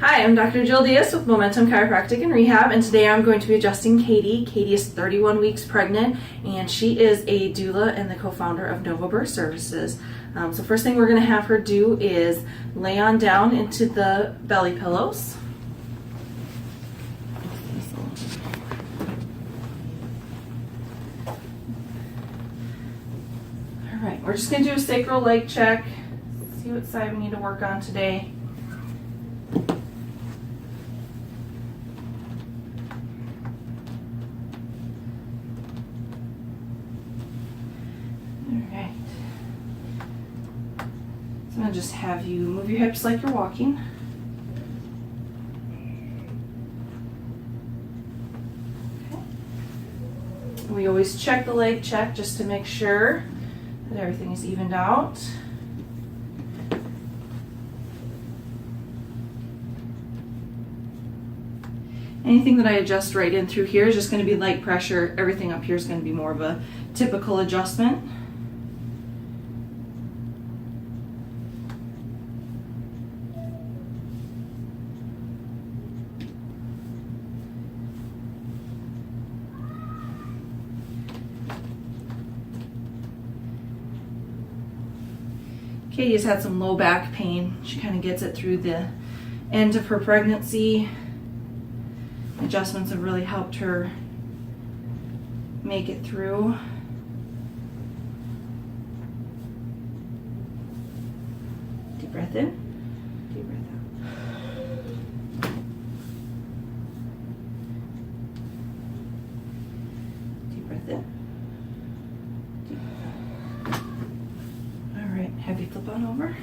Hi, I'm Dr. Jill Diaz with Momentum Chiropractic and Rehab, and today I'm going to be adjusting Katie. Katie is 31 weeks pregnant, and she is a doula and the co-founder of Nova Birth Services. So first thing we're going to have her do is lay on down into the belly pillows. All right, we're just going to do a sacral leg check, see what side we need to work on today. Alright, so I'm going to just have you move your hips like you're walking. Okay. We always check the leg check just to make sure that everything is evened out. Anything that I adjust right in through here is just going to be light pressure. Everything up here is going to be more of a typical adjustment. Katie has had some low back pain. She kind of gets it through the end of her pregnancy. Adjustments have really helped her make it through. Deep breath in, deep breath out. Deep breath in, deep breath out. All right, have you flip on over.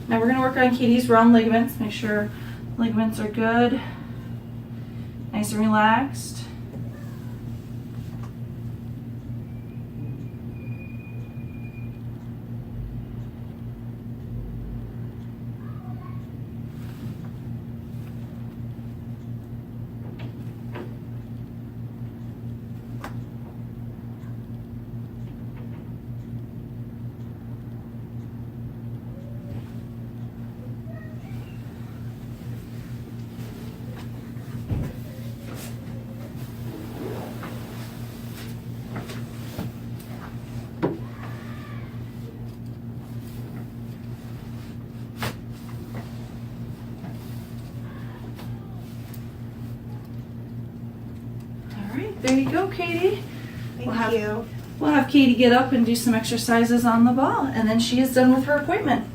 Now we're going to work on Katie's round ligaments. Make sure ligaments are good, nice and relaxed. There you go, Katie. Thank you. We'll have Katie get up and do some exercises on the ball, and then she is done with her appointment.